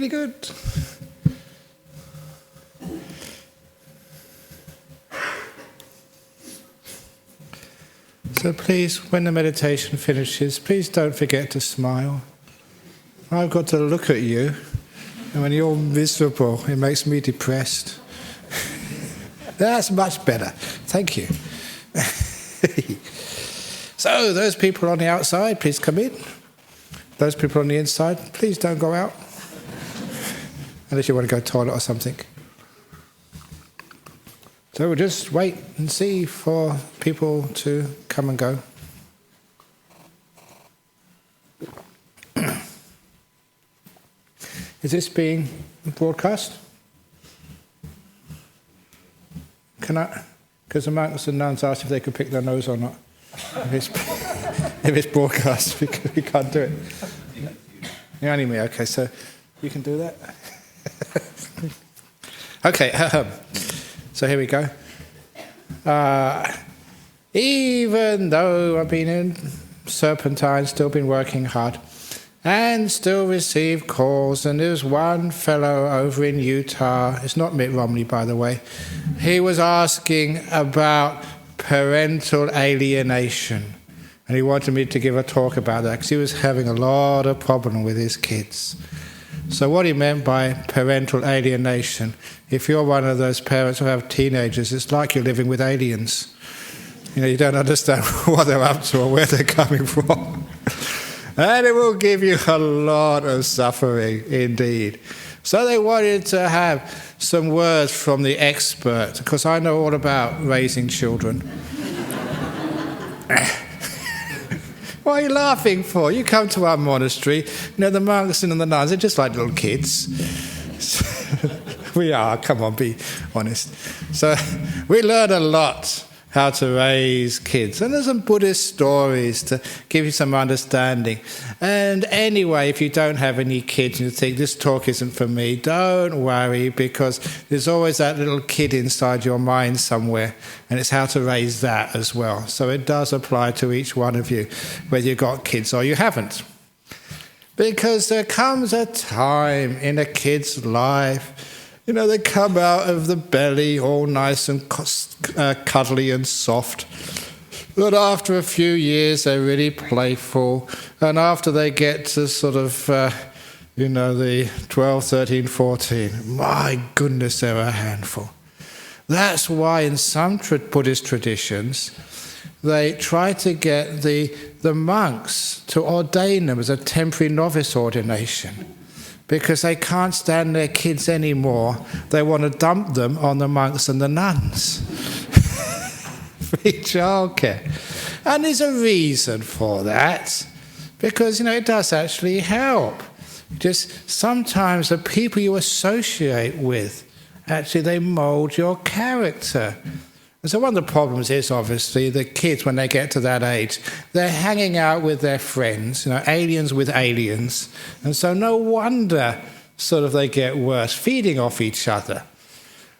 Really good. So please, when the meditation finishes, please don't forget to smile. I've got to look at you, and when you're miserable, it makes me depressed. That's much better. Thank you. So, those people on the outside, please come in. Those people on the inside, please don't go out. Unless you want to go to the toilet or something. So we'll just wait and see for people to come and go. Is this being broadcast? Can I? Because the monks and nuns asked if they could pick their nose or not. If it's broadcast, we can't do it. You're only me, okay, so you can do that? Okay, so here we go. Even though I've been in Serpentine, still been working hard, and still receive calls, and there's one fellow over in Utah, it's not Mitt Romney, by the way, he was asking about parental alienation, and he wanted me to give a talk about that, because he was having a lot of problem with his kids. So what he meant by parental alienation, if you're one of those parents who have teenagers, it's like you're living with aliens. You know, you don't understand what they're up to or where they're coming from. And it will give you a lot of suffering indeed. So they wanted to have some words from the expert, because I know all about raising children. What are you laughing for? You come to our monastery, you know, the monks and the nuns, they're just like little kids. We are, come on, be honest. So we learn a lot how to raise kids. And there's some Buddhist stories to give you some understanding. And anyway, if you don't have any kids and you think this talk isn't for me, don't worry, because there's always that little kid inside your mind somewhere, and it's how to raise that as well. So it does apply to each one of you, whether you've got kids or you haven't. Because there comes a time in a kid's life, you know, they come out of the belly all nice and cuddly and soft. But after a few years, they're really playful. And after they get to sort of, the 12, 13, 14, my goodness, they're a handful. That's why in some Buddhist traditions, they try to get the monks to ordain them as a temporary novice ordination. Because they can't stand their kids anymore. They want to dump them on the monks and the nuns. Free childcare. And there's a reason for that. Because, it does actually help. Just sometimes the people you associate with, actually they mould your character. And so one of the problems is, obviously, the kids, when they get to that age, they're hanging out with their friends, aliens with aliens. And so no wonder sort of they get worse, feeding off each other,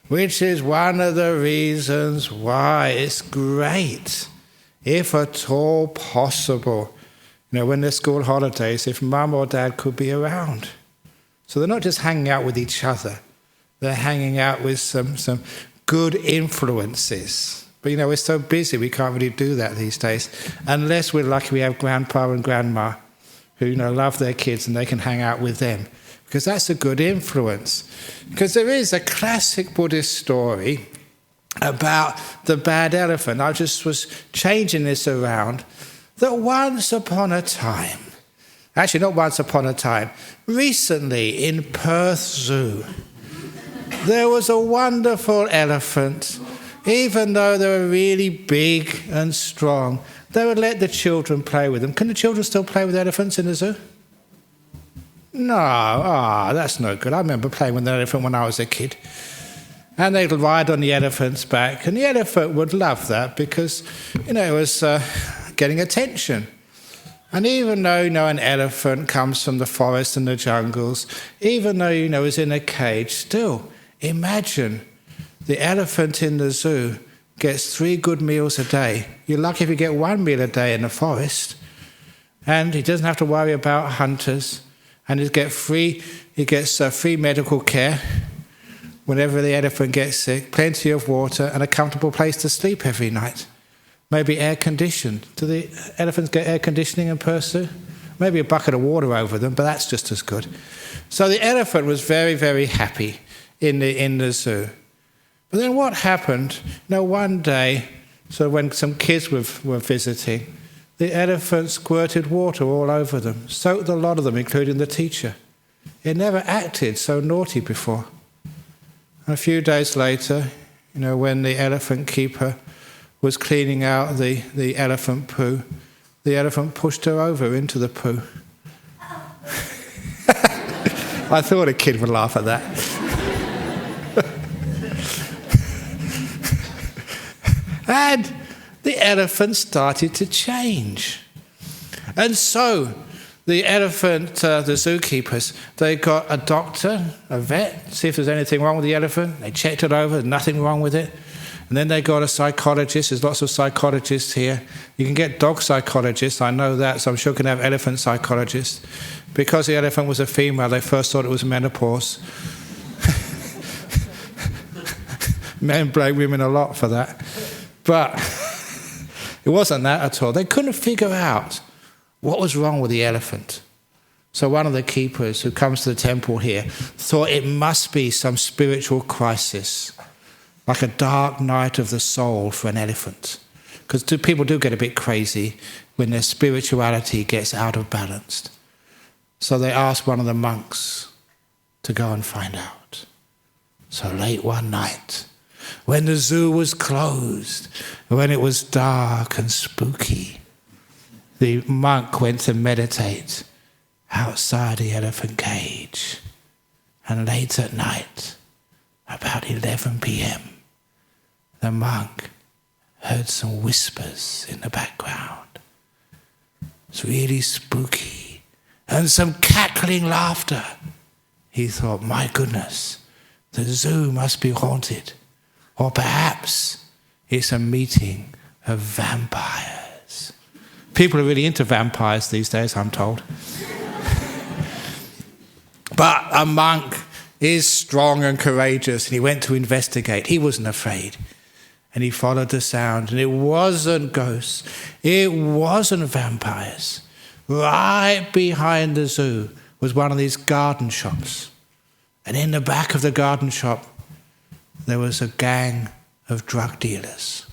which is one of the reasons why it's great, if at all possible, when there's school holidays, if mum or dad could be around. So they're not just hanging out with each other, they're hanging out with some good influences. But we're so busy we can't really do that these days, unless we're lucky we have grandpa and grandma who love their kids and they can hang out with them, because that's a good influence. Because there is a classic Buddhist story about the bad elephant. I just was changing this around, that once upon a time, actually not once upon a time, recently in Perth Zoo, there was a wonderful elephant. Even though they were really big and strong, they would let the children play with them. Can the children still play with elephants in the zoo? No, that's no good. I remember playing with an elephant when I was a kid. And they'd ride on the elephant's back, and the elephant would love that because, it was getting attention. And even though, an elephant comes from the forest and the jungles, even though, it's in a cage, still, imagine the elephant in the zoo gets 3 good meals a day. You're lucky if you get 1 meal a day in the forest. And he doesn't have to worry about hunters. And he gets free medical care whenever the elephant gets sick, plenty of water, and a comfortable place to sleep every night. Maybe air-conditioned. Do the elephants get air conditioning in Perth? Maybe a bucket of water over them, but that's just as good. So the elephant was very, very happy in the zoo. But then what happened? One day, so when some kids were visiting, the elephant squirted water all over them, soaked a lot of them, including the teacher. It never acted so naughty before. A few days later, when the elephant keeper was cleaning out the elephant poo, the elephant pushed her over into the poo. I thought a kid would laugh at that. And the elephant started to change. And so the elephant, the zookeepers, they got a doctor, a vet, see if there's anything wrong with the elephant. They checked it over, there's nothing wrong with it. And then they got a psychologist. There's lots of psychologists here. You can get dog psychologists, I know that, so I'm sure you can have elephant psychologists. Because the elephant was a female, they first thought it was menopause. Men blame women a lot for that. But it wasn't that at all. They couldn't figure out what was wrong with the elephant. So one of the keepers who comes to the temple here thought it must be some spiritual crisis, like a dark night of the soul for an elephant. Because people do get a bit crazy when their spirituality gets out of balance. So they asked one of the monks to go and find out. So late one night, when the zoo was closed, when it was dark and spooky, the monk went to meditate outside the elephant cage. And late at night, about 11 p.m., the monk heard some whispers in the background. It's really spooky. And some cackling laughter. He thought, my goodness, the zoo must be haunted. Or perhaps it's a meeting of vampires. People are really into vampires these days, I'm told. But a monk is strong and courageous, and he went to investigate. He wasn't afraid. And he followed the sound, and it wasn't ghosts. It wasn't vampires. Right behind the zoo was one of these garden shops. And in the back of the garden shop, there was a gang of drug dealers.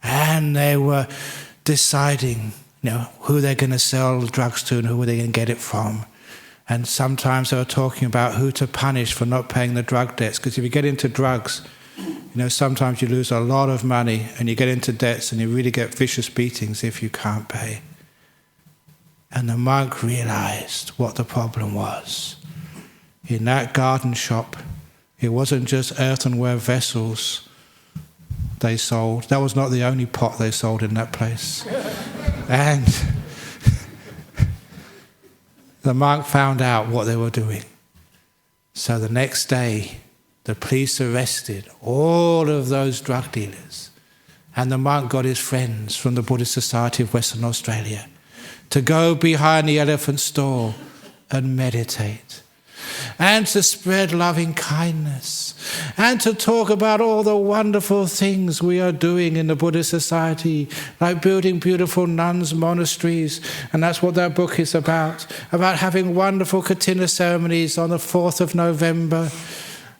And they were deciding, who they're going to sell drugs to and who they're going to get it from. And sometimes they were talking about who to punish for not paying the drug debts. Because if you get into drugs, sometimes you lose a lot of money and you get into debts and you really get vicious beatings if you can't pay. And the monk realized what the problem was. In that garden shop, it wasn't just earthenware vessels they sold. That was not the only pot they sold in that place. And the monk found out what they were doing. So the next day, the police arrested all of those drug dealers. And the monk got his friends from the Buddhist Society of Western Australia to go behind the elephant stall and meditate, and to spread loving kindness, and to talk about all the wonderful things we are doing in the Buddhist Society, like building beautiful nuns' monasteries, and that's what that book is about having wonderful Katina ceremonies on the 4th of November,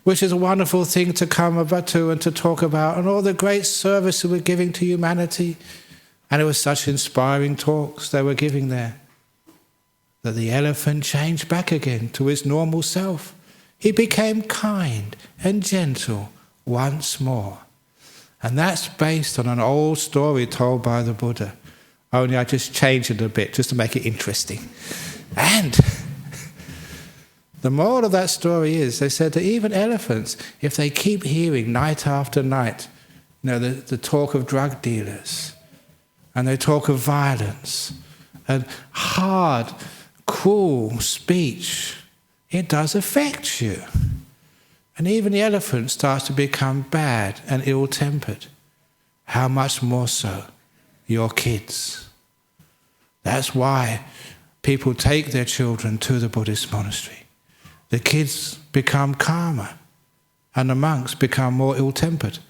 which is a wonderful thing to come about to and to talk about, and all the great service that we're giving to humanity. And it was such inspiring talks they were giving there that the elephant changed back again to his normal self. He became kind and gentle once more. And that's based on an old story told by the Buddha. Only I just changed it a bit just to make it interesting. And the moral of that story is, they said that even elephants, if they keep hearing night after night, the talk of drug dealers, and they talk of violence, and hard, cruel speech, it does affect you. And even the elephant starts to become bad and ill-tempered. How much more so your kids? That's why people take their children to the Buddhist monastery, the kids become calmer and the monks become more ill-tempered.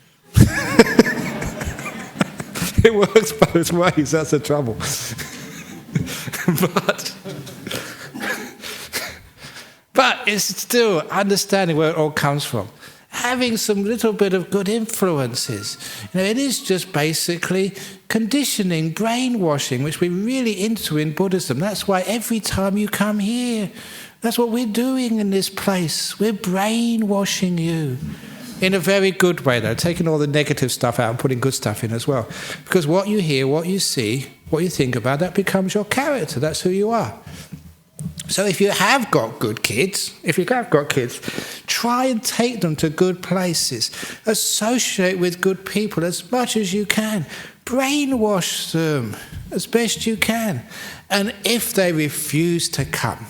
It works both ways, that's the trouble. But it's still understanding where it all comes from. Having some little bit of good influences. It is just basically conditioning, brainwashing, which we're really into in Buddhism. That's why every time you come here, that's what we're doing in this place. We're brainwashing you. In a very good way, though, taking all the negative stuff out and putting good stuff in as well. Because what you hear, what you see, what you think about, that becomes your character. That's who you are. So if you have got good kids, try and take them to good places. Associate with good people as much as you can. Brainwash them as best you can. And if they refuse to come,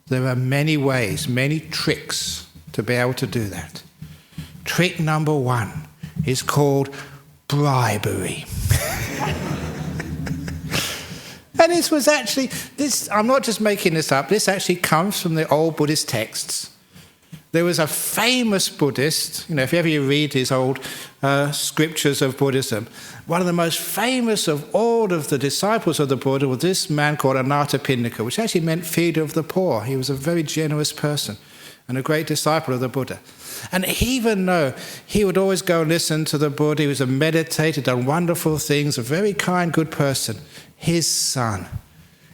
there are many ways, many tricks to be able to do that. Trick number 1 is called bribery. And this was actually, I'm not just making this up, this actually comes from the old Buddhist texts. There was a famous Buddhist, if ever you read his old scriptures of Buddhism, one of the most famous of all of the disciples of the Buddha was this man called Anathapindika, which actually meant feeder of the poor. He was a very generous person and a great disciple of the Buddha. And even though he would always go and listen to the Buddha, he was a meditator, done wonderful things, a very kind, good person, his son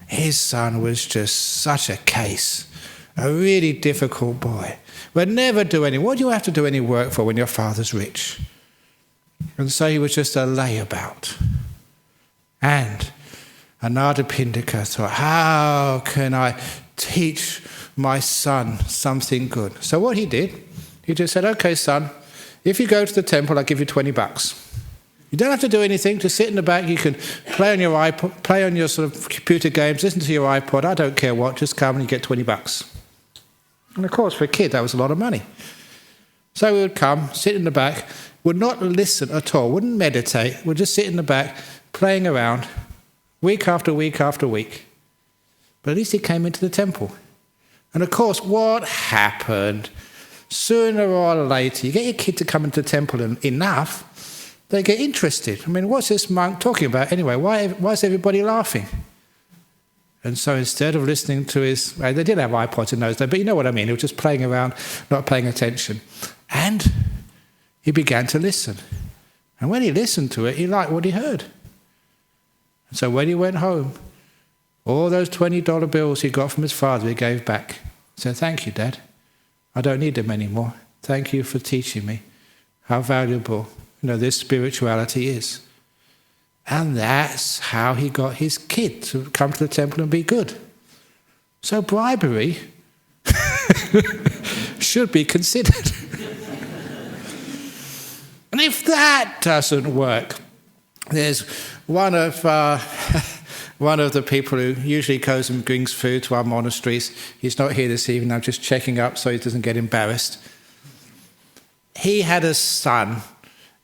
was just such a case, a really difficult boy. Would never do any. What do you have to do any work for when your father's rich? And so he was just a layabout. And Anathapindika thought, how can I teach my son something good? So what he did, he just said, okay, son, if you go to the temple, I'll give you $20. You don't have to do anything, just sit in the back, you can play on your iPod, play on your sort of computer games, listen to your iPod, I don't care what, just come and you get $20. And of course, for a kid, that was a lot of money. So we would come, sit in the back, would not listen at all, wouldn't meditate, would just sit in the back, playing around, week after week after week. But at least he came into the temple. And of course, what happened? Sooner or later, you get your kid to come into the temple enough, they get interested. I mean, what's this monk talking about anyway? Why is everybody laughing? And so instead of listening to his... Well, they did have iPods in those days, but you know what I mean. He was just playing around, not paying attention. And he began to listen. And when he listened to it, he liked what he heard. And so when he went home, all those $20 bills he got from his father, he gave back. He said, thank you, Dad. I don't need them anymore. Thank you for teaching me how valuable this spirituality is. And that's how he got his kid to come to the temple and be good. So bribery should be considered. And if that doesn't work, there's one of the people who usually goes and brings food to our monasteries. He's not here this evening, I'm just checking up so he doesn't get embarrassed. He had a son,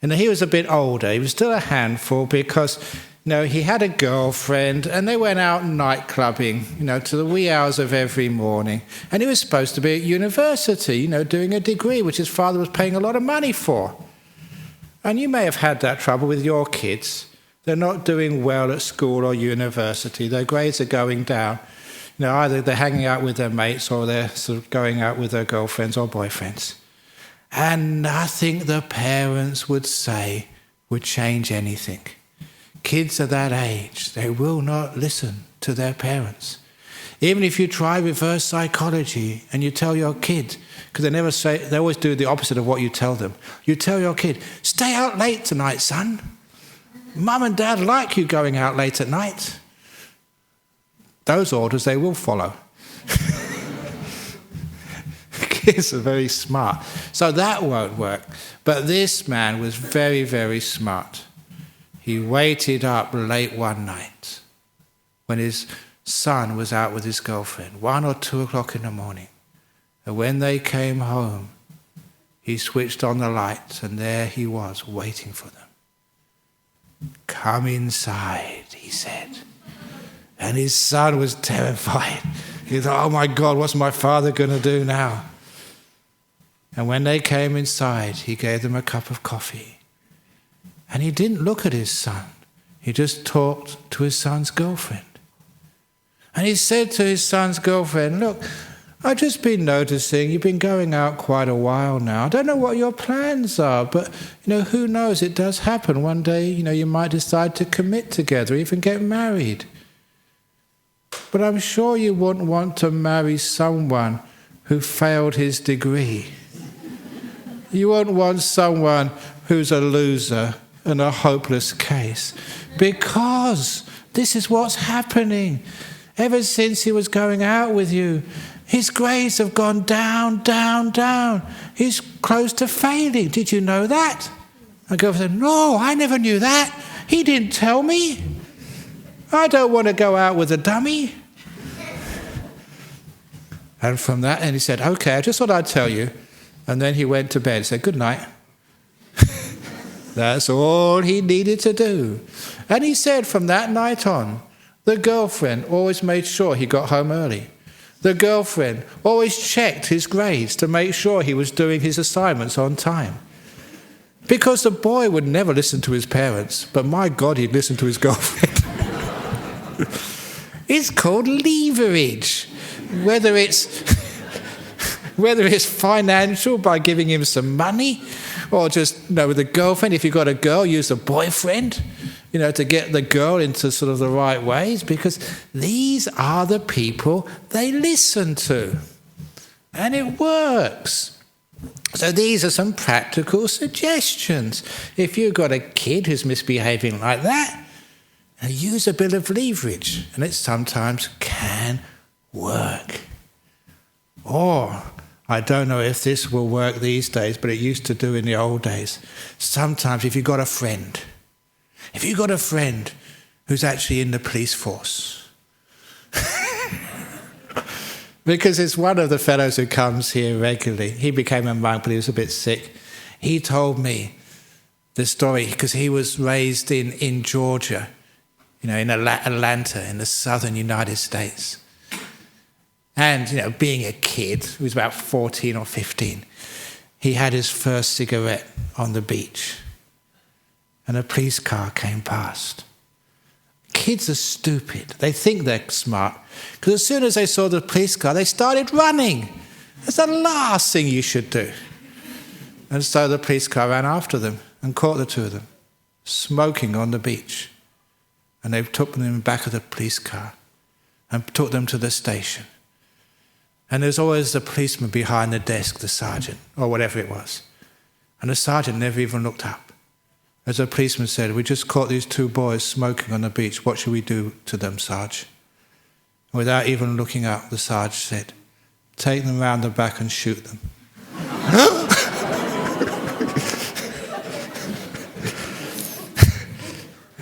and he was a bit older. He was still a handful because, he had a girlfriend, and they went out night clubbing, to the wee hours of every morning. And he was supposed to be at university, doing a degree, which his father was paying a lot of money for. And you may have had that trouble with your kids. They're not doing well at school or university. Their grades are going down. Either they're hanging out with their mates or they're sort of going out with their girlfriends or boyfriends. And nothing the parents would say would change anything. Kids at that age, they will not listen to their parents. Even if you try reverse psychology and you tell your kid, because they always do the opposite of what you tell them. You tell your kid, stay out late tonight, son. Mum and Dad like you going out late at night. Those orders they will follow. Kids are very smart. So that won't work. But this man was very, very smart. He waited up late one night when his son was out with his girlfriend, 1 or 2 o'clock in the morning. And when they came home, he switched on the lights, and there he was waiting for them. Come inside, he said. And his son was terrified. He thought, oh my God, what's my father going to do now? And when they came inside, he gave them a cup of coffee. And he didn't look at his son. He just talked to his son's girlfriend. And he said to his son's girlfriend, look, I've just been noticing you've been going out quite a while now. I don't know what your plans are, but who knows, it does happen. One day, you might decide to commit together, even get married. But I'm sure you wouldn't want to marry someone who failed his degree. You won't want someone who's a loser and a hopeless case, because this is what's happening. Ever since he was going out with you, his grades have gone down, down, down. He's close to failing. Did you know that? My girlfriend said, no, I never knew that. He didn't tell me. I don't want to go out with a dummy. And from that, and he said, okay, I just thought I'd tell you. And then he went to bed and said, good night. That's all he needed to do. And he said from that night on, the girlfriend always made sure he got home early. The girlfriend always checked his grades to make sure he was doing his assignments on time. Because the boy would never listen to his parents, but my God, he'd listen to his girlfriend. It's called leverage. Whether it's financial by giving him some money, or just with a girlfriend. If you've got a girl, use a boyfriend, to get the girl into sort of the right ways, because these are the people they listen to. And it works. So these are some practical suggestions. If you've got a kid who's misbehaving like that, use a bit of leverage, and it sometimes can work. Or, I don't know if this will work these days, but it used to do in the old days. Sometimes if you've got a friend who's actually in the police force, because it's one of the fellows who comes here regularly. He became a monk, but he was a bit sick. He told me the story, because he was raised in Georgia, in Atlanta, in the southern United States. And, being a kid, he was about 14 or 15, he had his first cigarette on the beach. And a police car came past. Kids are stupid. They think they're smart. Because as soon as they saw the police car, they started running. That's the last thing you should do. And so the police car ran after them and caught the two of them, smoking on the beach. And they took them in the back of the police car and took them to the station. And there's always the policeman behind the desk, the sergeant, or whatever it was. And the sergeant never even looked up. As the policeman said, we just caught these two boys smoking on the beach. What should we do to them, Sarge? And without even looking up, the Sarge said, take them round the back and shoot them.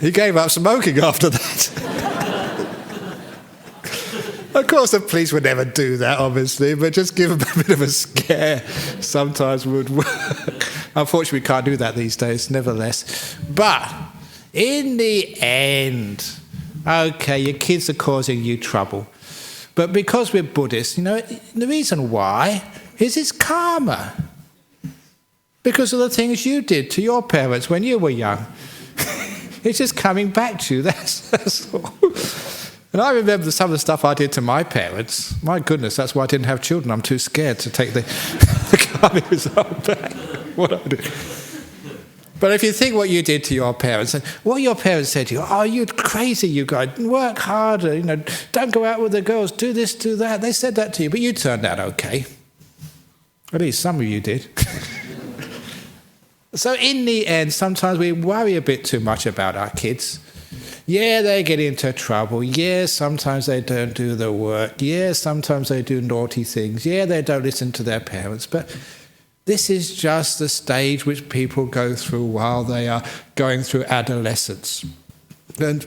He gave up smoking after that. Of course, the police would never do that, obviously, but just give them a bit of a scare sometimes would work. Unfortunately, we can't do that these days, nevertheless. But in the end, okay, your kids are causing you trouble. But because we're Buddhists, the reason why is it's karma. Because of the things you did to your parents when you were young. It's just coming back to you, that's all. And I remember some of the stuff I did to my parents. My goodness, that's why I didn't have children. I'm too scared to take the karma result back. What I did. But if you think what you did to your parents, and what your parents said to you, oh, you're crazy, you guys, work harder, don't go out with the girls, do this, do that. They said that to you, but you turned out okay. At least some of you did. So in the end, sometimes we worry a bit too much about our kids. Yeah, they get into trouble. Yeah, sometimes they don't do the work. Yeah, sometimes they do naughty things. Yeah, they don't listen to their parents. But this is just the stage which people go through while they are going through adolescence. And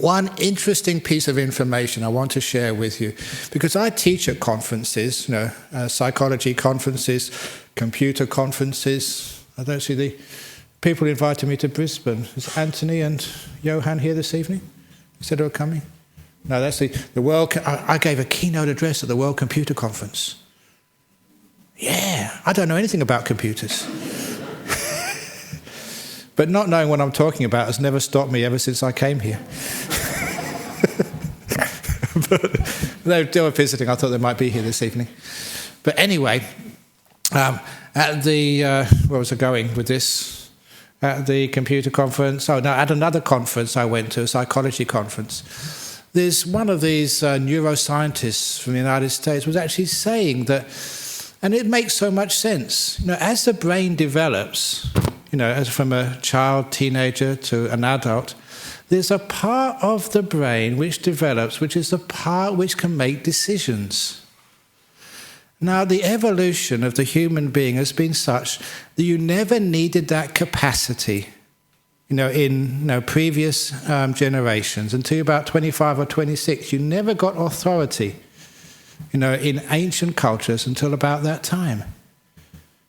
one interesting piece of information I want to share with you, because I teach at conferences, psychology conferences, computer conferences. I don't see the people invited me to Brisbane. Is Anthony and Johan here this evening? You said they were coming? No, that's the World... I gave a keynote address at the World Computer Conference. Yeah, I don't know anything about computers. But not knowing what I'm talking about has never stopped me ever since I came here. But they were visiting. I thought they might be here this evening. But anyway, at the... where was I going with this? At the computer conference... Oh, no, at another conference I went to, a psychology conference. There's one of these neuroscientists from the United States was actually saying that... And it makes so much sense. As the brain develops... as from a child, teenager to an adult, there's a part of the brain which develops, which is the part which can make decisions. Now, the evolution of the human being has been such that you never needed that capacity, in previous generations. Until about 25 or 26, you never got authority, in ancient cultures until about that time.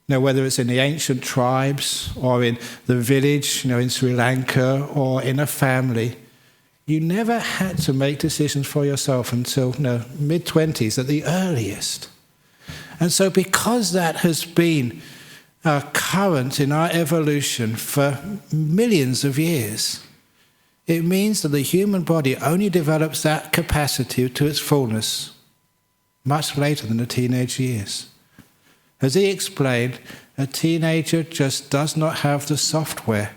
Whether it's in the ancient tribes or in the village, in Sri Lanka or in a family, you never had to make decisions for yourself until mid-20s at the earliest. And so because that has been current in our evolution for millions of years, it means that the human body only develops that capacity to its fullness much later than the teenage years. As he explained, a teenager just does not have the software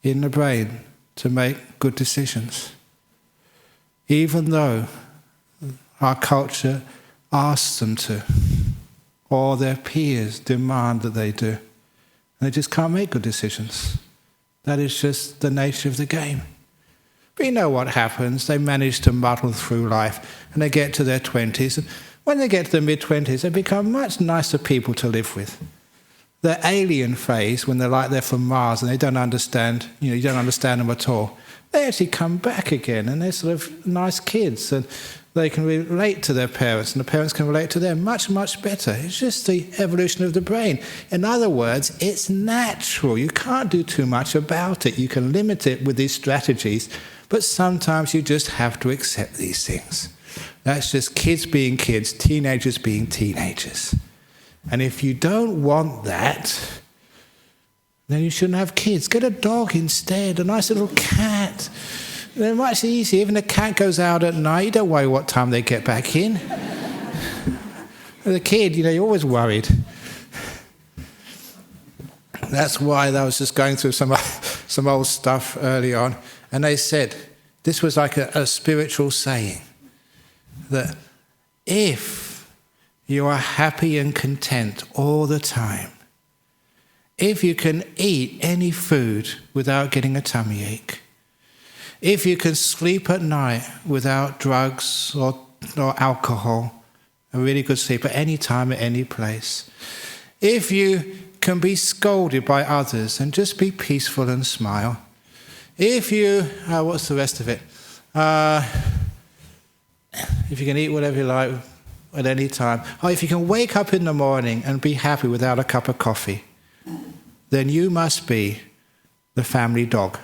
in the brain to make good decisions, even though our culture asks them to, or their peers demand that they do. And they just can't make good decisions. That is just the nature of the game. But you know what happens. They manage to muddle through life, and they get to their 20s, and when they get to the mid-20s, they become much nicer people to live with. The alien phase, when they're from Mars and they don't understand, you don't understand them at all, they actually come back again, and they're sort of nice kids, and they can relate to their parents, and the parents can relate to them much, much better. It's just the evolution of the brain. In other words, it's natural. You can't do too much about it. You can limit it with these strategies, but sometimes you just have to accept these things. That's just kids being kids, teenagers being teenagers. And if you don't want that, then you shouldn't have kids. Get a dog instead, a nice little cat. They're much easier. Even the cat goes out at night, you don't worry what time they get back in. As a kid, you're always worried. That's why I was just going through some old stuff early on, and they said, this was like a spiritual saying, that if you are happy and content all the time, if you can eat any food without getting a tummy ache, if you can sleep at night without drugs or alcohol, a really good sleep at any time, at any place, if you can be scolded by others and just be peaceful and smile, if you, what's the rest of it? If you can eat whatever you like at any time, or if you can wake up in the morning and be happy without a cup of coffee, then you must be the family dog.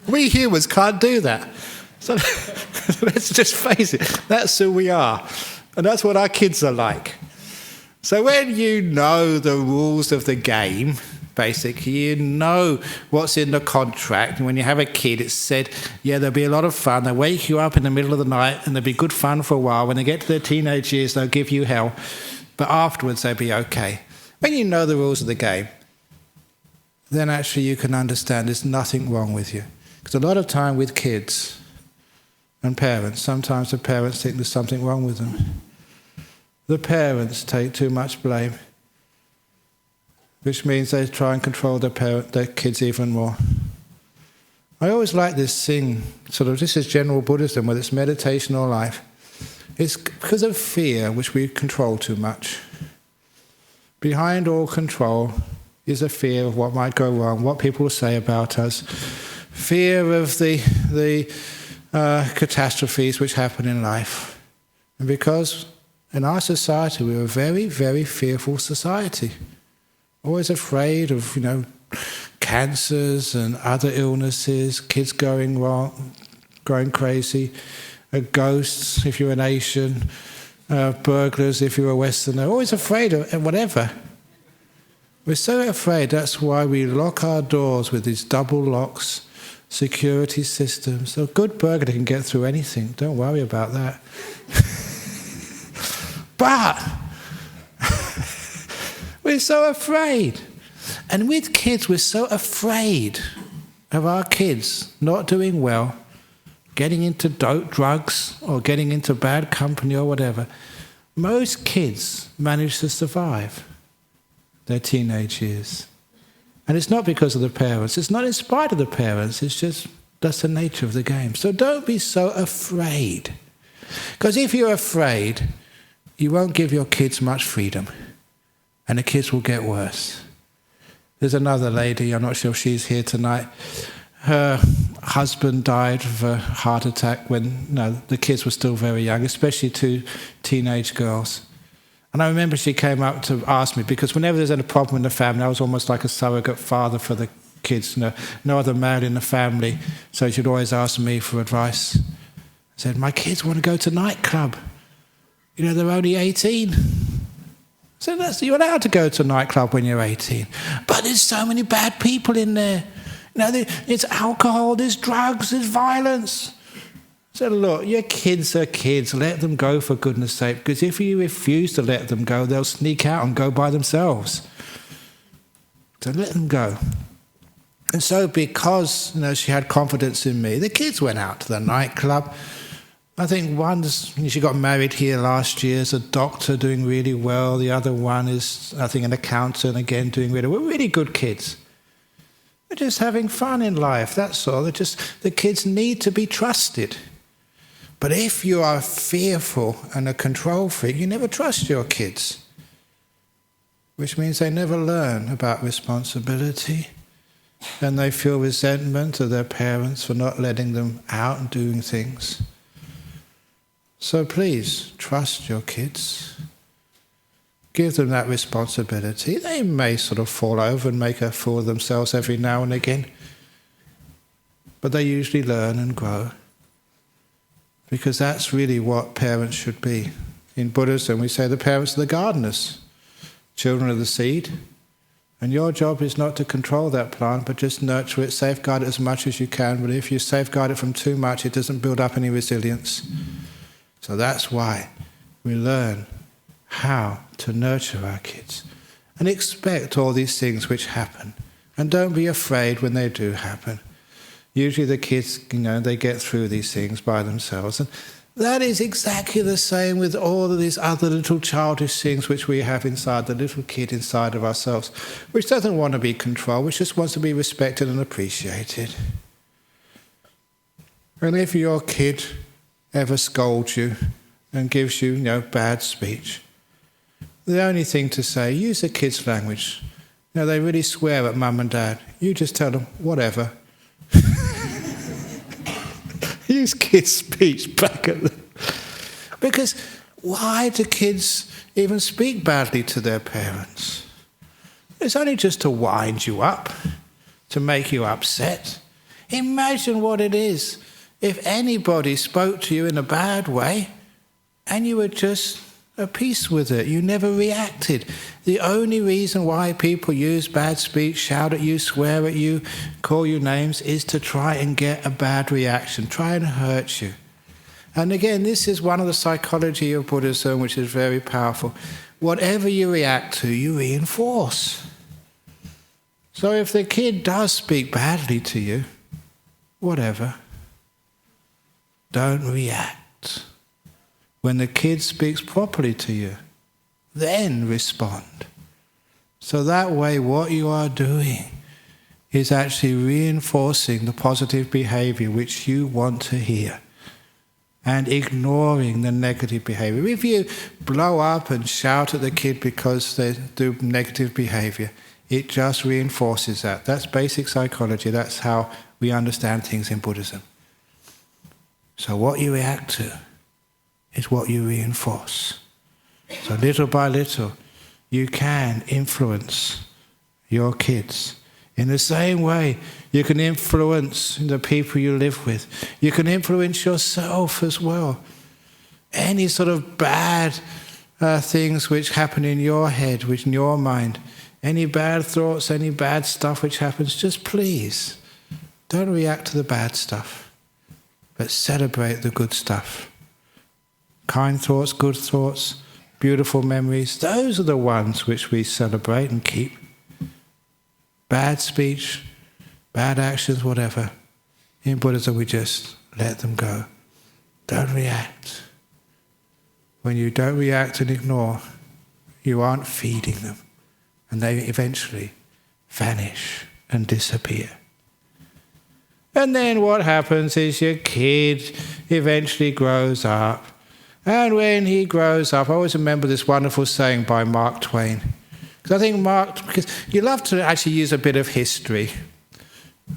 We humans can't do that. So let's just face it, that's who we are. And that's what our kids are like. So when you know the rules of the game, basically, you know what's in the contract. And when you have a kid, it's said, yeah, there'll be a lot of fun. They'll wake you up in the middle of the night, and there'll be good fun for a while. When they get to their teenage years, they'll give you hell. But afterwards, they'll be okay. When you know the rules of the game, then actually you can understand there's nothing wrong with you. Because a lot of time with kids and parents, sometimes the parents think there's something wrong with them. The parents take too much blame, which means they try and control their kids even more. I always like this thing, this is general Buddhism, whether it's meditation or life. It's because of fear which we control too much. Behind all control is a fear of what might go wrong, what people will say about us, fear of the catastrophes which happen in life. And because in our society we're a very, very fearful society. Always afraid of, cancers and other illnesses, kids going wrong, going crazy, ghosts if you're an Asian, burglars if you're a Westerner. Always afraid of whatever. We're so afraid, that's why we lock our doors with these double locks, security systems. A good burglar can get through anything, don't worry about that. But we're so afraid. And with kids, we're so afraid of our kids not doing well, getting into drugs or getting into bad company or whatever. Most kids manage to survive their teenage years. And it's not because of the parents. It's not in spite of the parents. It's just, that's the nature of the game. So don't be so afraid. Because if you're afraid, you won't give your kids much freedom. And the kids will get worse. There's another lady, I'm not sure if she's here tonight. Her husband died of a heart attack when the kids were still very young, especially two teenage girls. And I remember she came up to ask me, because whenever there's any problem in the family, I was almost like a surrogate father for the kids. No other male in the family, so she'd always ask me for advice. I said, my kids want to go to nightclub. They're only 18. So you're allowed to go to a nightclub when you're 18. But there's so many bad people in there. It's alcohol, there's drugs, there's violence. So look, your kids are kids. Let them go, for goodness sake. Because if you refuse to let them go, they'll sneak out and go by themselves. So let them go. And so because she had confidence in me, the kids went out to the nightclub. I think she got married here last year as a doctor, doing really well. The other one is, I think, an accountant, again, doing really well. We're really good kids. They're just having fun in life, that's all. The kids need to be trusted. But if you are fearful and a control freak, you never trust your kids. Which means they never learn about responsibility. And they feel resentment of their parents for not letting them out and doing things. So please, trust your kids. Give them that responsibility. They may sort of fall over and make a fool of themselves every now and again. But they usually learn and grow. Because that's really what parents should be. In Buddhism, we say the parents are the gardeners, children of the seed. And your job is not to control that plant, but just nurture it, safeguard it as much as you can. But if you safeguard it from too much, it doesn't build up any resilience. So that's why we learn how to nurture our kids and expect all these things which happen. And don't be afraid when they do happen. Usually the kids, they get through these things by themselves. And that is exactly the same with all of these other little childish things which we have inside, the little kid inside of ourselves, which doesn't want to be controlled, which just wants to be respected and appreciated. And if your kid ever scolds you and gives you, bad speech, the only thing to say, use the kids' language. They really swear at mum and dad. You just tell them, whatever. Use kids' speech back at them. Because why do kids even speak badly to their parents? It's only just to wind you up, to make you upset. Imagine what it is if anybody spoke to you in a bad way and you were just at peace with it. You never reacted. The only reason why people use bad speech, shout at you, swear at you, call you names, is to try and get a bad reaction, try and hurt you. And again, this is one of the psychology of Buddhism, which is very powerful. Whatever you react to, you reinforce. So if the kid does speak badly to you, whatever, don't react. When the kid speaks properly to you, then respond. So that way what you are doing is actually reinforcing the positive behavior which you want to hear and ignoring the negative behavior. If you blow up and shout at the kid because they do negative behavior, it just reinforces that. That's basic psychology. That's how we understand things in Buddhism. So what you react to is what you reinforce. So little by little, you can influence your kids. In the same way, you can influence the people you live with. You can influence yourself as well. Any sort of bad things which happen in your head, which in your mind, any bad thoughts, any bad stuff which happens, just please don't react to the bad stuff, but celebrate the good stuff. Kind thoughts, good thoughts, beautiful memories, those are the ones which we celebrate and keep. Bad speech, bad actions, whatever. In Buddhism we just let them go. Don't react. When you don't react and ignore, you aren't feeding them. And they eventually vanish and disappear. And then what happens is your kid eventually grows up. And when he grows up, I always remember this wonderful saying by Mark Twain. Because I think because you love to actually use a bit of history.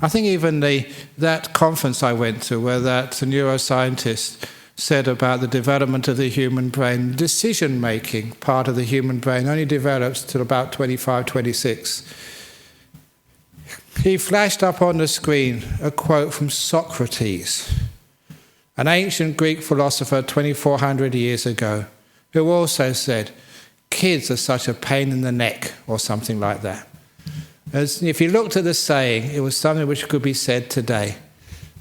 I think even that conference I went to, where that neuroscientist said about the development of the human brain, decision-making part of the human brain only develops till about 25, 26. He flashed up on the screen a quote from Socrates, an ancient Greek philosopher 2,400 years ago, who also said, kids are such a pain in the neck, or something like that. As if you looked at the saying, it was something which could be said today.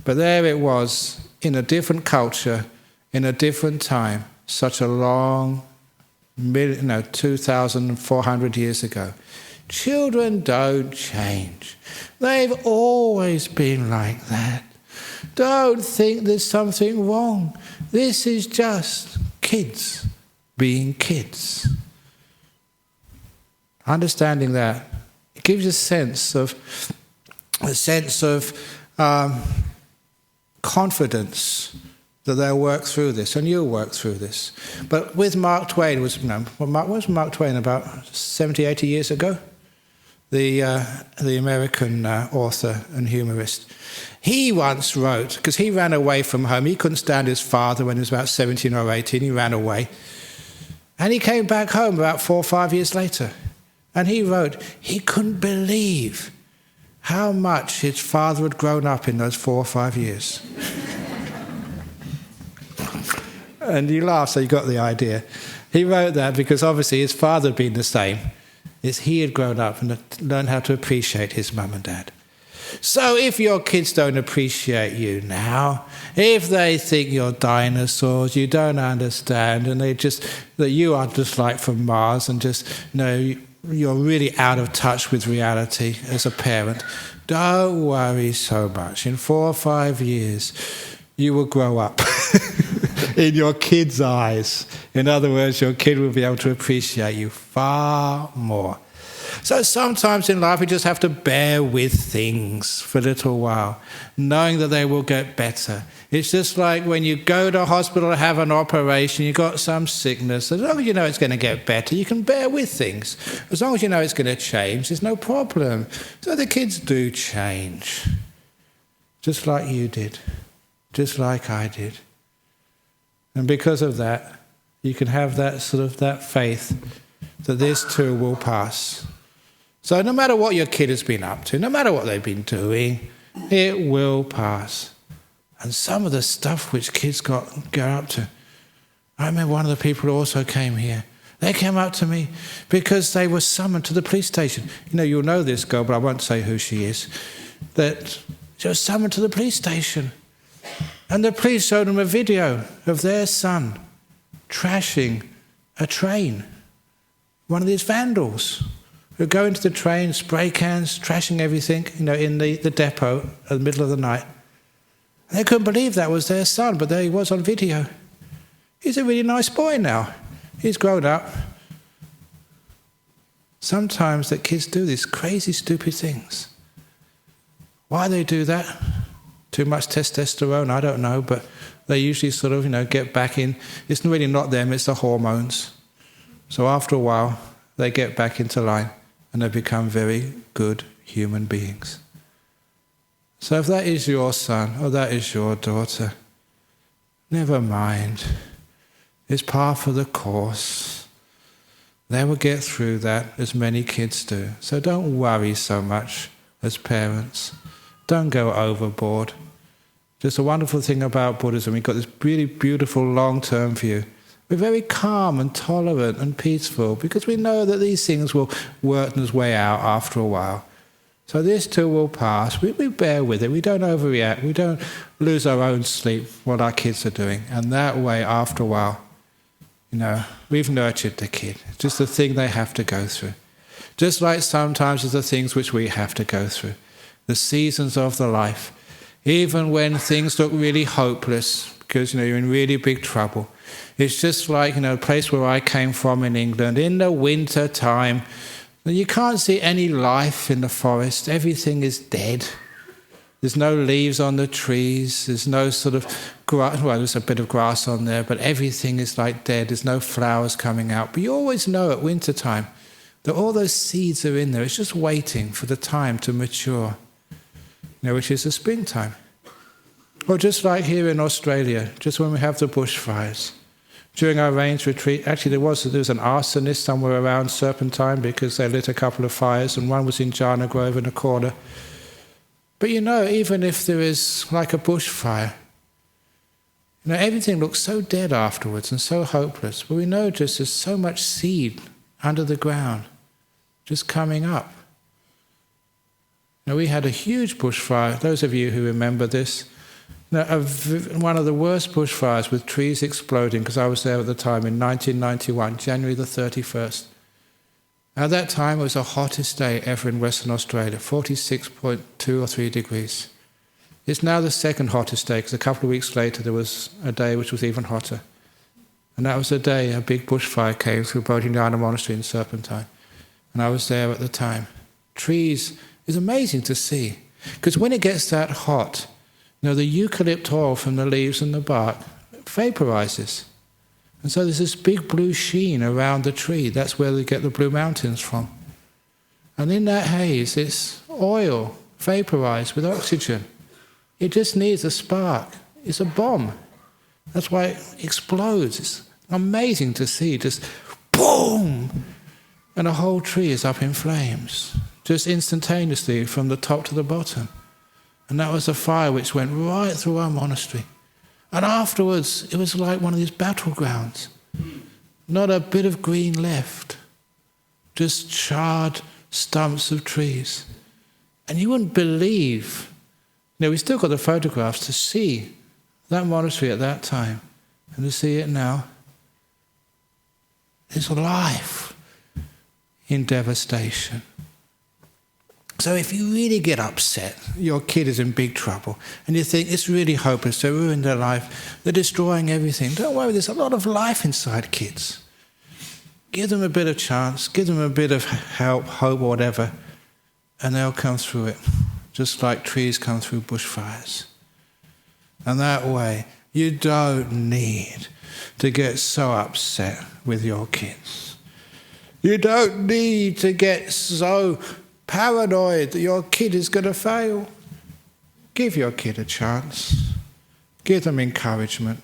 But there it was, in a different culture, in a different time, such a long, 2,400 years ago. Children don't change. They've always been like that. Don't think there's something wrong. This is just kids being kids. Understanding that, it gives you a sense of confidence that they'll work through this, and you'll work through this. But with Mark Twain, was Mark Twain about 70, 80 years ago? The American author and humorist. He once wrote, because he ran away from home, he couldn't stand his father when he was about 17 or 18, he ran away. And he came back home about 4 or 5 years later. And he wrote, he couldn't believe how much his father had grown up in those 4 or 5 years. And you laugh, so you got the idea. He wrote that because obviously his father had been the same. He had grown up and learned how to appreciate his mum and dad. So if your kids don't appreciate you now, if they think you're dinosaurs, you don't understand, and that you are just like from Mars and just, you're really out of touch with reality as a parent, don't worry so much. In 4 or 5 years, you will grow up in your kid's eyes. In other words, your kid will be able to appreciate you far more. So sometimes in life we just have to bear with things for a little while, knowing that they will get better. It's just like when you go to hospital to have an operation, you've got some sickness. As long as you know it's going to get better, you can bear with things. As long as you know it's going to change, there's no problem. So the kids do change, just like you did, just like I did. And because of that, you can have that faith that this too will pass. So no matter what your kid has been up to, no matter what they've been doing, it will pass. And some of the stuff which kids get up to, I remember one of the people who also came here. They came up to me because they were summoned to the police station. You'll know this girl, but I won't say who she is. That she was summoned to the police station. And the police showed them a video of their son trashing a train. One of these vandals who go into the train, spray cans, trashing everything, in the depot at the middle of the night. And they couldn't believe that was their son, but there he was on video. He's a really nice boy now. He's grown up. Sometimes that kids do these crazy, stupid things. Why they do that? Too much testosterone, I don't know, but they usually get back in. It's really not them, it's the hormones. So after a while, they get back into line and they become very good human beings. So if that is your son or that is your daughter, never mind. It's par for the course. They will get through that, as many kids do. So don't worry so much as parents. Don't go overboard. Just a wonderful thing about Buddhism, we've got this really beautiful long-term view. We're very calm and tolerant and peaceful because we know that these things will work their way out after a while. So this too will pass. We bear with it. We don't overreact. We don't lose our own sleep, what our kids are doing. And that way, after a while, we've nurtured the kid. It's just the thing they have to go through. Just like sometimes it's the things which we have to go through. The seasons of the life. Even when things look really hopeless, because you're in really big trouble. It's just like, the place where I came from in England, in the winter time, you can't see any life in the forest. Everything is dead. There's no leaves on the trees. There's no sort of grass. Well, there's a bit of grass on there, but everything is like dead. There's no flowers coming out. But you always know at winter time that all those seeds are in there. It's just waiting for the time to mature, which is the springtime. Or just like here in Australia, just when we have the bushfires. During our rains retreat, actually there was an arsonist somewhere around Serpentine because they lit a couple of fires, and one was in Jhana Grove in a corner. But even if there is like a bushfire, everything looks so dead afterwards and so hopeless. But we know just there's so much seed under the ground, just coming up. We had a huge bushfire, those of you who remember this, one of the worst bushfires with trees exploding, because I was there at the time in 1991, January the 31st. At that time it was the hottest day ever in Western Australia, 46.2 or 3 degrees. It's now the second hottest day, because a couple of weeks later there was a day which was even hotter. And that was the day a big bushfire came through Bodhinyana Monastery in Serpentine. And I was there at the time. Trees is amazing to see, because when it gets that hot, the eucalypt oil from the leaves and the bark vaporizes. And so there's this big blue sheen around the tree. That's where they get the Blue Mountains from. And in that haze, it's oil vaporized with oxygen. It just needs a spark. It's a bomb. That's why it explodes. It's amazing to see. Just boom! And the whole tree is up in flames. Just instantaneously from the top to the bottom. And that was a fire which went right through our monastery. And afterwards, it was like one of these battlegrounds. Not a bit of green left. Just charred stumps of trees. And you wouldn't believe, we still got the photographs to see that monastery at that time. And to see it now. There's life in devastation. So if you really get upset, your kid is in big trouble, and you think it's really hopeless, they ruined their life, they're destroying everything, don't worry, there's a lot of life inside kids. Give them a bit of chance, give them a bit of help, hope, whatever, and they'll come through it, just like trees come through bushfires. And that way, you don't need to get so upset with your kids. You don't need to get so paranoid that your kid is going to fail. Give your kid a chance. Give them encouragement.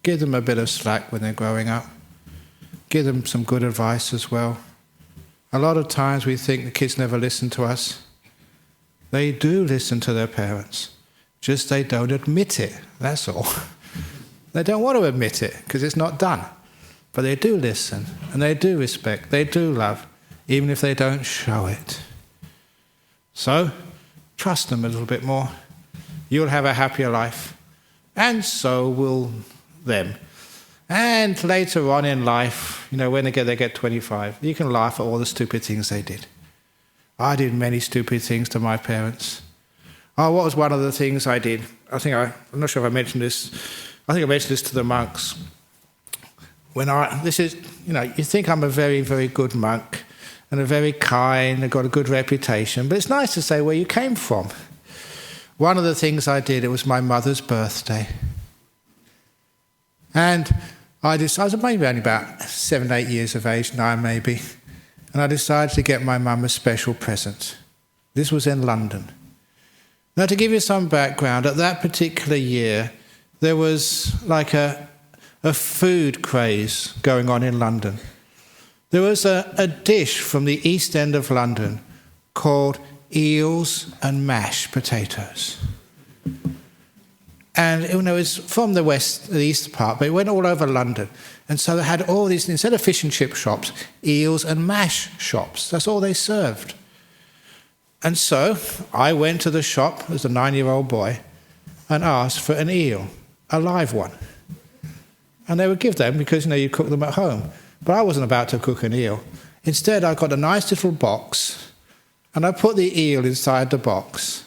Give them a bit of slack when they're growing up. Give them some good advice as well. A lot of times we think the kids never listen to us. They do listen to their parents. Just they don't admit it, that's all. They don't want to admit it because it's not done. But they do listen, and they do respect, they do love, even if they don't show it. So, trust them a little bit more. You'll have a happier life, and so will them. And later on in life, when they get 25, you can laugh at all the stupid things they did. I did many stupid things to my parents. Oh, what was one of the things I did? I'm not sure if I mentioned this. I think I mentioned this to the monks. You think I'm a very, very good monk and a very kind, I've got a good reputation, but it's nice to say where you came from. One of the things I did, it was my mother's birthday. And I was maybe only about 7, 8 years of age, 9 maybe, and I decided to get my mum a special present. This was in London. Now, to give you some background, at that particular year, there was like a food craze going on in London. there was a dish from the East End of London called eels and mashed potatoes. And it was from the east part, but it went all over London. And so they had all these, instead of fish and chip shops, eels and mash shops. That's all they served. And so I went to the shop as a 9-year-old boy and asked for an eel, a live one. And they would give them because, you cook them at home. But I wasn't about to cook an eel. Instead, I got a nice little box, and I put the eel inside the box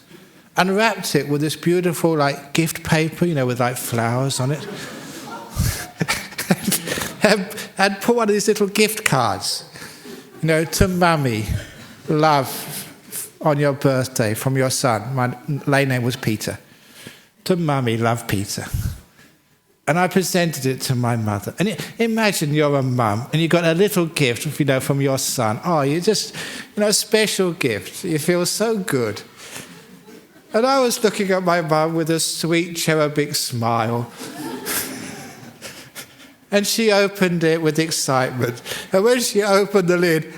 and wrapped it with this beautiful, gift paper, with, flowers on it. and put one of these little gift cards, to Mummy, love, on your birthday, from your son. My lay name was Peter. To Mummy, love, Peter. And I presented it to my mother. And imagine you're a mum and you got a little gift, from your son. Oh, you just, a special gift. You feel so good. And I was looking at my mum with a sweet cherubic smile. And she opened it with excitement. And when she opened the lid,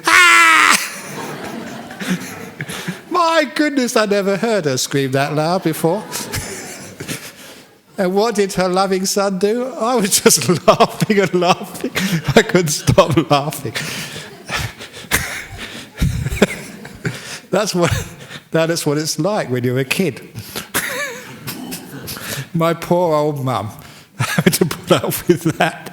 my goodness, I never heard her scream that loud before. And what did her loving son do? I was just laughing and laughing. I couldn't stop laughing. That is what it's like when you're a kid. My poor old mum having to put up with that.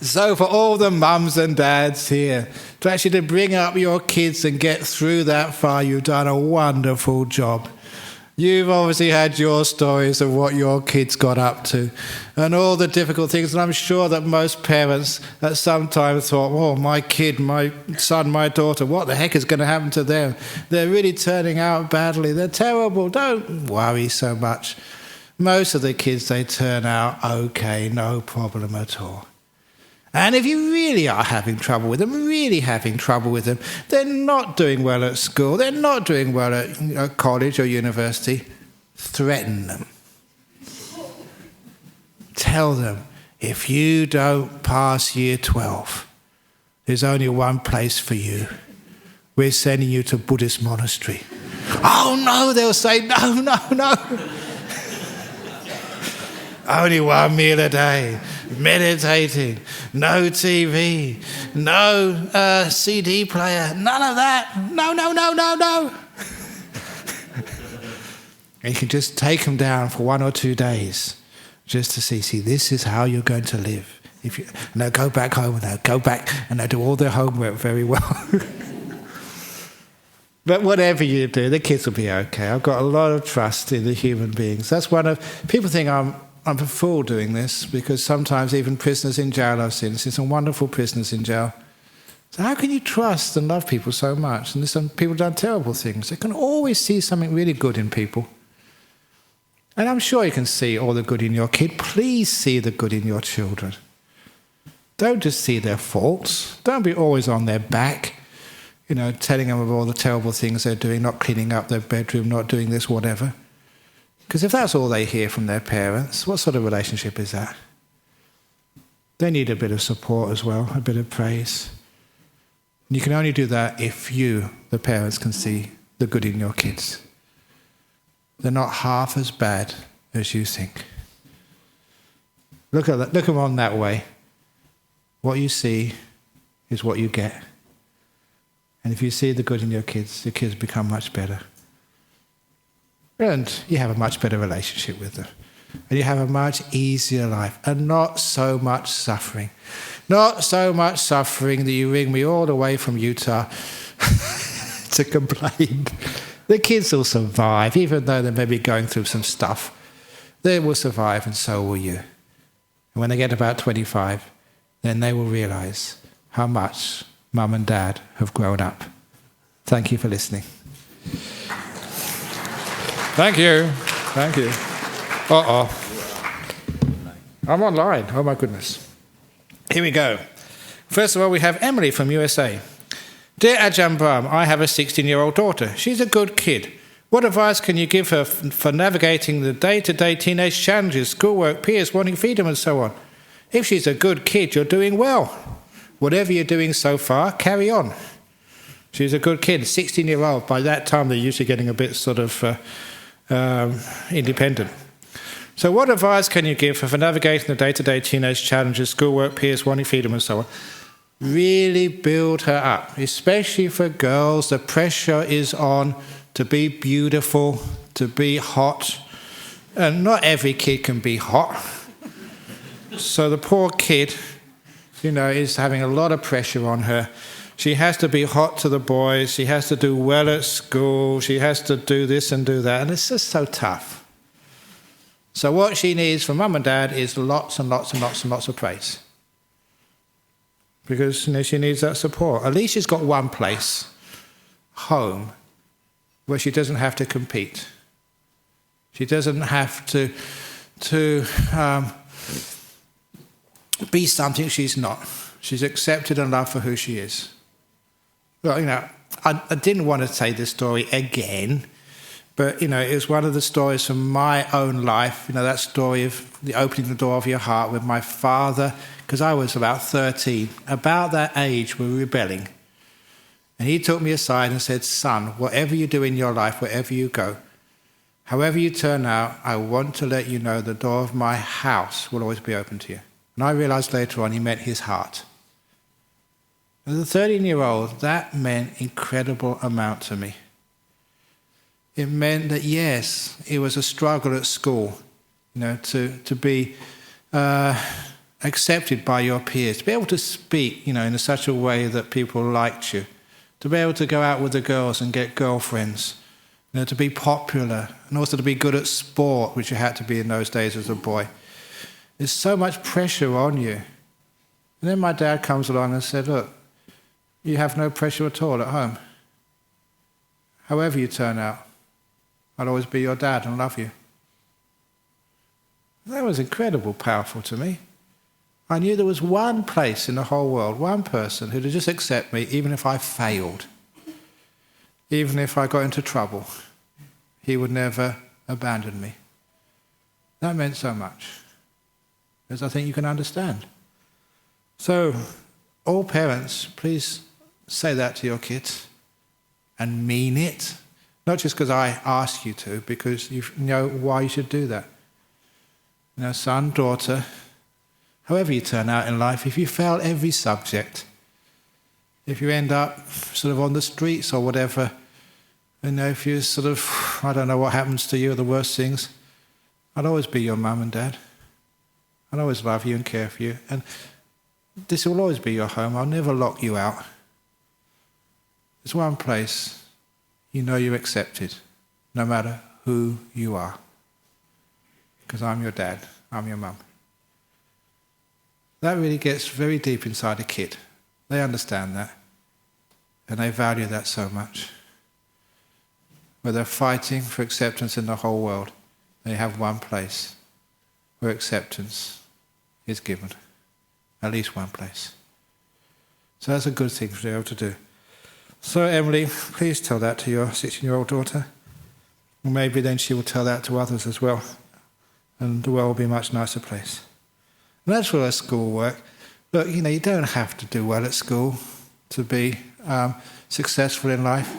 So for all the mums and dads here, to bring up your kids and get through that far, you've done a wonderful job. You've obviously had your stories of what your kids got up to and all the difficult things. And I'm sure that most parents at some time thought, oh, my kid, my son, my daughter, what the heck is going to happen to them? They're really turning out badly. They're terrible. Don't worry so much. Most of the kids, they turn out okay, no problem at all. And if you really are having trouble with them, they're not doing well at school, they're not doing well at college or university, threaten them. Tell them, if you don't pass year 12, there's only one place for you. We're sending you to Buddhist monastery. Oh no, they'll say, no. Only one meal a day, meditating, no TV, no CD player, none of that. No. And you can just take them down for 1 or 2 days just to see, this is how you're going to live. And they'll go back home and they'll go back and they'll do all their homework very well. But whatever you do, the kids will be okay. I've got a lot of trust in the human beings. That's people think I'm a fool doing this, because sometimes even prisoners in jail I've seen some wonderful prisoners in jail. So how can you trust and love people so much? And there's some people done terrible things. They can always see something really good in people. And I'm sure you can see all the good in your kid. Please see the good in your children. Don't just see their faults. Don't be always on their back, telling them of all the terrible things they're doing, not cleaning up their bedroom, not doing this, whatever. Because if that's all they hear from their parents, what sort of relationship is that? They need a bit of support as well, a bit of praise. And you can only do that if you, the parents, can see the good in your kids. They're not half as bad as you think. Look at them on that way. What you see is what you get. And if you see the good in your kids become much better. And you have a much better relationship with them. And you have a much easier life and not so much suffering. Not so much suffering that you ring me all the way from Utah to complain. The kids will survive, even though they may be going through some stuff. They will survive, and so will you. And when they get about 25, then they will realise how much Mum and Dad have grown up. Thank you for listening. Thank you. I'm online. Oh my goodness. Here we go. First of all, we have Emily from USA. Dear Ajahn Brahm, I have a 16-year-old daughter. She's a good kid. What advice can you give her for navigating the day-to-day teenage challenges, schoolwork, peers, wanting freedom and so on? If she's a good kid, you're doing well. whatever you're doing so far, carry on. She's a good kid, 16-year-old. By that time, they're usually getting a bit sort of independent. So what advice can you give for navigating the day-to-day teenage challenges, schoolwork, peers, wanting freedom, and so on? Really build her up, especially for girls. The pressure is on to be beautiful, to be hot. And not every kid can be hot. So the poor kid, is having a lot of pressure on her. She has to be hot to the boys. She has to do well at school. She has to do this and do that. And it's just so tough. So what she needs from mum and dad is lots and lots and lots and lots of praise. Because she needs that support. At least she's got one place, home, where she doesn't have to compete. She doesn't have to be something she's not. She's accepted and loved for who she is. Well, I didn't want to say this story again, but, it was one of the stories from my own life, that story of the opening the door of your heart with my father, because I was about 13. About that age, we were rebelling. And he took me aside and said, son, whatever you do in your life, wherever you go, however you turn out, I want to let you know the door of my house will always be open to you. And I realized later on he meant his heart. As a 13-year-old, that meant incredible amount to me. It meant that, yes, it was a struggle at school, to be accepted by your peers, to be able to speak, in such a way that people liked you, to be able to go out with the girls and get girlfriends, to be popular, and also to be good at sport, which you had to be in those days as a boy. There's so much pressure on you. And then my dad comes along and said, look, you have no pressure at all at home. However you turn out, I'll always be your dad and love you. That was incredibly powerful to me. I knew there was one place in the whole world, one person who would just accept me even if I failed, even if I got into trouble. He would never abandon me. That meant so much, as I think you can understand. So, all parents, please say that to your kids and mean it. Not just because I ask you to, because you know why you should do that. Son, daughter, however you turn out in life, if you fail every subject, if you end up sort of on the streets or whatever, if you sort of, I don't know what happens to you, the worst things, I'll always be your mum and dad. I'll always love you and care for you. And this will always be your home. I'll never lock you out. There's one place you're accepted, no matter who you are. Because I'm your dad, I'm your mum. That really gets very deep inside a kid. They understand that. And they value that so much. Where they're fighting for acceptance in the whole world, they have one place where acceptance is given. At least one place. So that's a good thing to be able to do. So Emily, please tell that to your 16-year-old daughter. And maybe then she will tell that to others as well. And the world will be a much nicer place. And that's for her schoolwork. Look, you don't have to do well at school to be successful in life.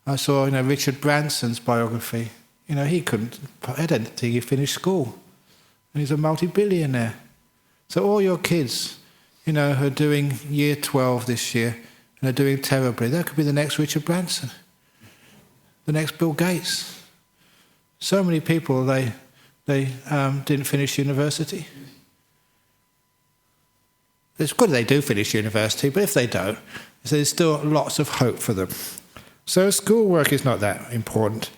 I saw, Richard Branson's biography. He couldn't, I don't think he finished school. And he's a multi-billionaire. So all your kids, who are doing year 12 this year, and are doing terribly, that could be the next Richard Branson, the next Bill Gates. So many people, they didn't finish university. It's good they do finish university, but if they don't, there's still lots of hope for them. So schoolwork is not that important.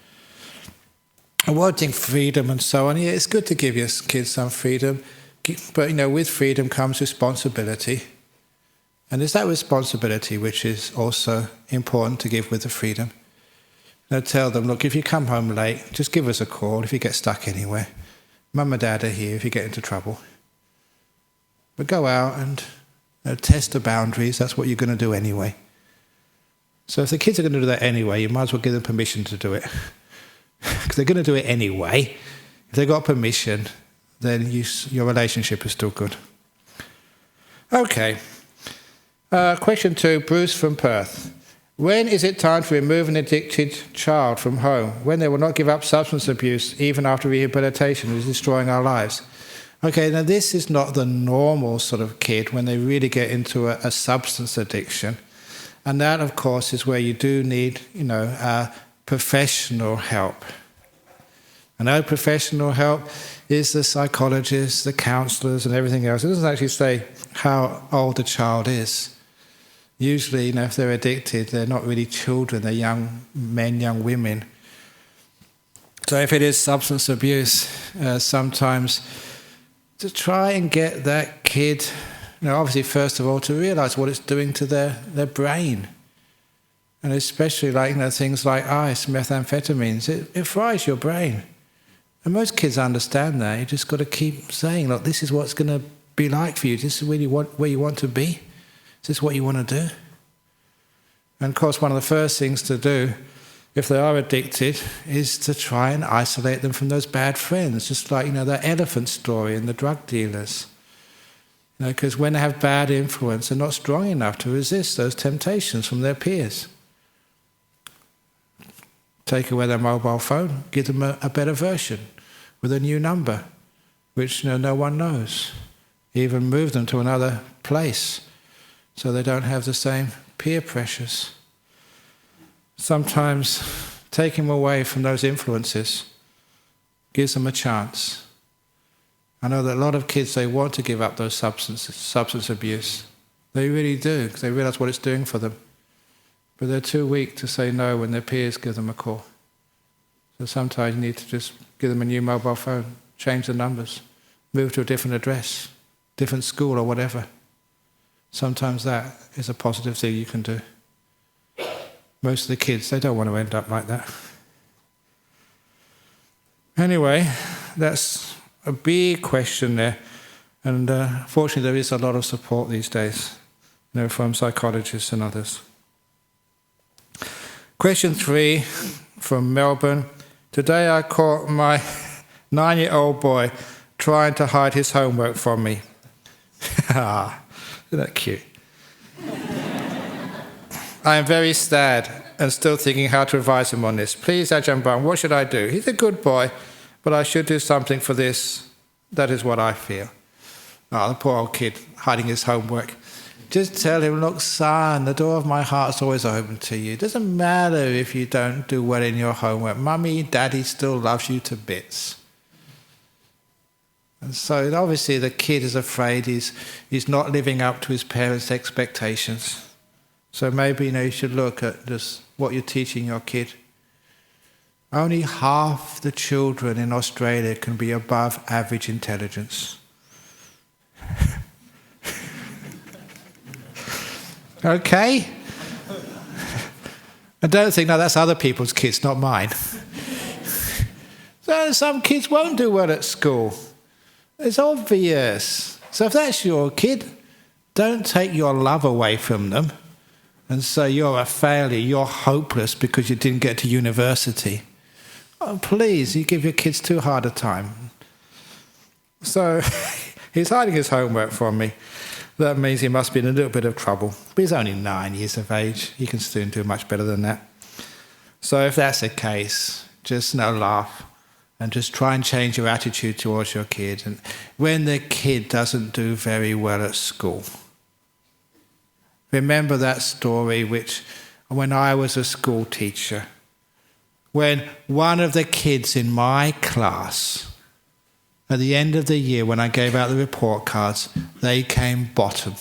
And wanting freedom and so on, it's good to give your kids some freedom, but with freedom comes responsibility. And there's that responsibility which is also important to give with the freedom. Tell them, look, if you come home late, just give us a call if you get stuck anywhere. Mum and Dad are here if you get into trouble. But go out and test the boundaries. That's what you're going to do anyway. So if the kids are going to do that anyway, you might as well give them permission to do it. Because they're going to do it anyway. If they've got permission, then your relationship is still good. Okay. Question 2, Bruce from Perth. When is it time to remove an addicted child from home? When they will not give up substance abuse even after rehabilitation is destroying our lives? Okay, now this is not the normal sort of kid when they really get into a substance addiction. And that, of course, is where you do need, professional help. And our professional help is the psychologists, the counsellors and everything else. It doesn't actually say how old the child is. Usually, if they're addicted, they're not really children, they're young men, young women. So if it is substance abuse, sometimes to try and get that kid, obviously first of all to realise what it's doing to their brain. And especially things like ice, methamphetamines, it fries your brain. And most kids understand that. You just got to keep saying, look, this is what it's going to be like for you. This is where you want to be. Is this what you want to do? And of course, one of the first things to do, if they are addicted, is to try and isolate them from those bad friends. Just like, that elephant story and the drug dealers. Because when they have bad influence, they're not strong enough to resist those temptations from their peers. Take away their mobile phone, give them a better version with a new number, which no one knows. Even move them to another place so they don't have the same peer pressures. Sometimes taking them away from those influences gives them a chance. I know that a lot of kids, they want to give up those substance abuse. They really do, because they realise what it's doing for them. But they're too weak to say no when their peers give them a call. So sometimes you need to just give them a new mobile phone, change the numbers, move to a different address, different school or whatever. Sometimes that is a positive thing you can do. Most of the kids, they don't want to end up like that. Anyway, that's a big question there. And fortunately there is a lot of support these days, from psychologists and others. Question 3 from Melbourne. Today I caught my 9-year-old boy trying to hide his homework from me. Isn't that cute? I am very sad and still thinking how to advise him on this. Please, Ajahn Brahm, what should I do? He's a good boy, but I should do something for this. That is what I feel. The poor old kid hiding his homework. Just tell him, look, son, the door of my heart's always open to you. It doesn't matter if you don't do well in your homework. Mummy, Daddy still loves you to bits. And so obviously the kid is afraid he's not living up to his parents' expectations. So maybe you should look at just what you're teaching your kid. Only half the children in Australia can be above average intelligence. Okay? I don't think, no, that's other people's kids, not mine. So some kids won't do well at school. It's obvious. So if that's your kid, don't take your love away from them and say you're a failure, you're hopeless because you didn't get to university. Oh, please, you give your kids too hard a time. So he's hiding his homework from me. That means he must be in a little bit of trouble. But he's only 9 years of age. He can soon do much better than that. So if that's the case, just laugh and just try and change your attitude towards your kid. And when the kid doesn't do very well at school, remember that story when I was a school teacher, when one of the kids in my class, at the end of the year, when I gave out the report cards, they came bottom.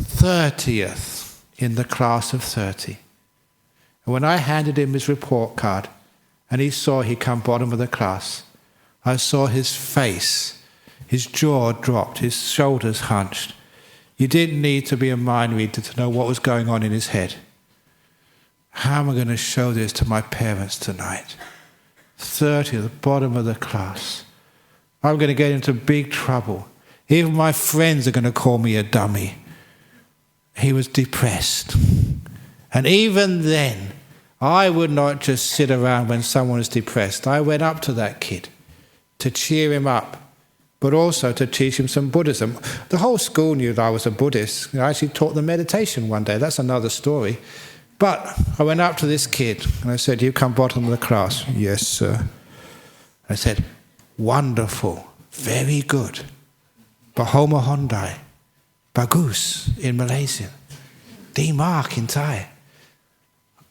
30th in the class of 30. And when I handed him his report card, and he saw he'd come bottom of the class, I saw his face, his jaw dropped, his shoulders hunched. You didn't need to be a mind reader to know what was going on in his head. How am I going to show this to my parents tonight? 30 at the bottom of the class. I'm going to get into big trouble. Even my friends are going to call me a dummy. He was depressed. And even then, I would not just sit around when someone was depressed. I went up to that kid to cheer him up but also to teach him some Buddhism. The whole school knew that I was a Buddhist. I actually taught them meditation one day. That's another story. But I went up to this kid and I said, "You come bottom of the class." "Yes, sir." I said, "Wonderful, very good. Bahoma Hondai, bagus in Malaysian, di mark in Thai."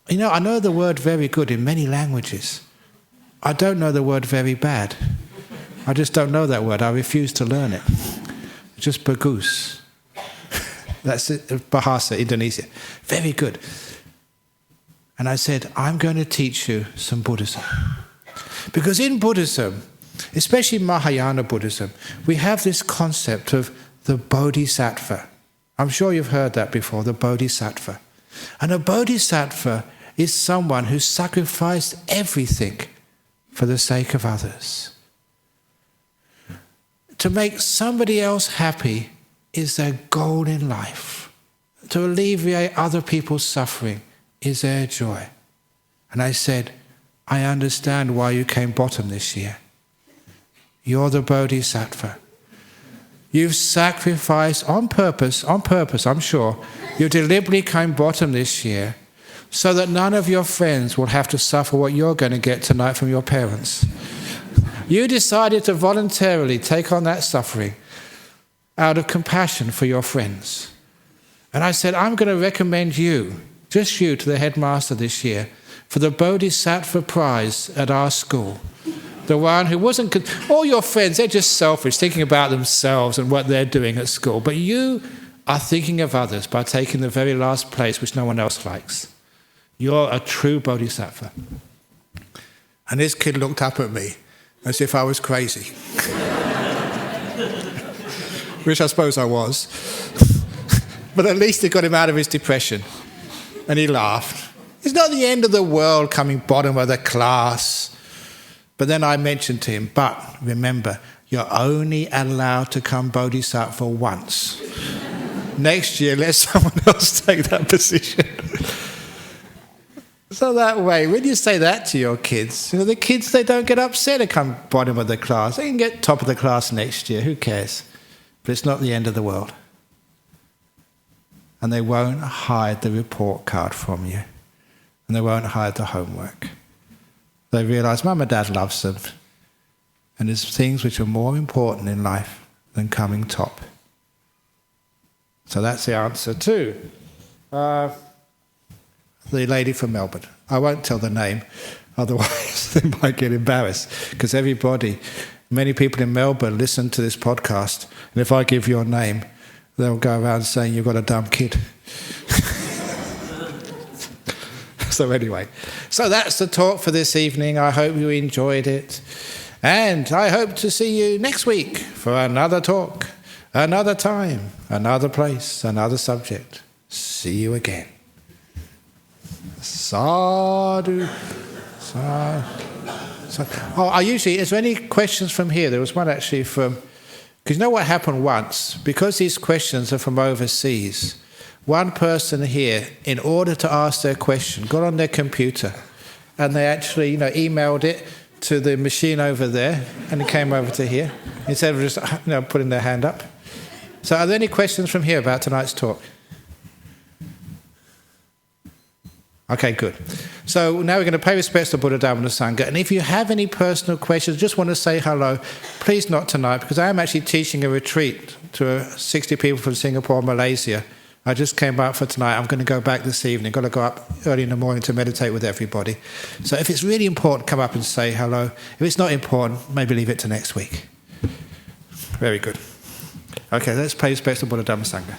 You know, I know the word very good in many languages. I don't know the word very bad. I just don't know that word. I refuse to learn it. It's just bagus. That's it, Bahasa, Indonesia. Very good. And I said, "I'm going to teach you some Buddhism." Because in Buddhism, especially Mahayana Buddhism, we have this concept of the Bodhisattva. I'm sure you've heard that before, the Bodhisattva. And a Bodhisattva is someone who sacrificed everything for the sake of others. To make somebody else happy is their goal in life. To alleviate other people's suffering is their joy. And I said, "I understand why you came bottom this year. You're the Bodhisattva. You've sacrificed on purpose, I'm sure. You deliberately came bottom this year so that none of your friends will have to suffer what you're going to get tonight from your parents. You decided to voluntarily take on that suffering out of compassion for your friends." And I said, "I'm going to recommend you, just you, to the headmaster this year for the Bodhisattva prize at our school. The one who wasn't... all your friends, they're just selfish, thinking about themselves and what they're doing at school. But you are thinking of others by taking the very last place which no one else likes. You're a true Bodhisattva." And this kid looked up at me as if I was crazy. Which I suppose I was. But at least it got him out of his depression. And he laughed. It's not the end of the world coming bottom of the class. But then I mentioned to him, "But remember, you're only allowed to come Bodhisattva once. Next year, let someone else take that position." So that way, when you say that to your kids, the kids, they don't get upset to come bottom of the class. They can get top of the class next year, who cares? But it's not the end of the world. And they won't hide the report card from you. And they won't hide the homework. They realise Mum and Dad loves them. And there's things which are more important in life than coming top. So that's the answer to the lady from Melbourne. I won't tell the name, otherwise they might get embarrassed. Because many people in Melbourne listen to this podcast, and if I give your name, they'll go around saying you've got a dumb kid. So anyway, so that's the talk for this evening. I hope you enjoyed it. And I hope to see you next week for another talk, another time, another place, another subject. See you again. Sadhu. Oh, is there any questions from here? There was one actually from... Because you know what happened once? Because these questions are from overseas, one person here, in order to ask their question, got on their computer and they actually, emailed it to the machine over there, and it came over to here, instead of just, putting their hand up. So are there any questions from here about tonight's talk? Okay, good. So now we're going to pay respects to Buddha, Dhamma and Sangha. And if you have any personal questions, just want to say hello, please not tonight, because I am actually teaching a retreat to 60 people from Singapore and Malaysia. I just came back for tonight. I'm going to go back this evening. Got to go up early in the morning to meditate with everybody. So if it's really important, come up and say hello. If it's not important, maybe leave it to next week. Very good. Okay, let's pay respects to Buddha, Dhamma and Sangha.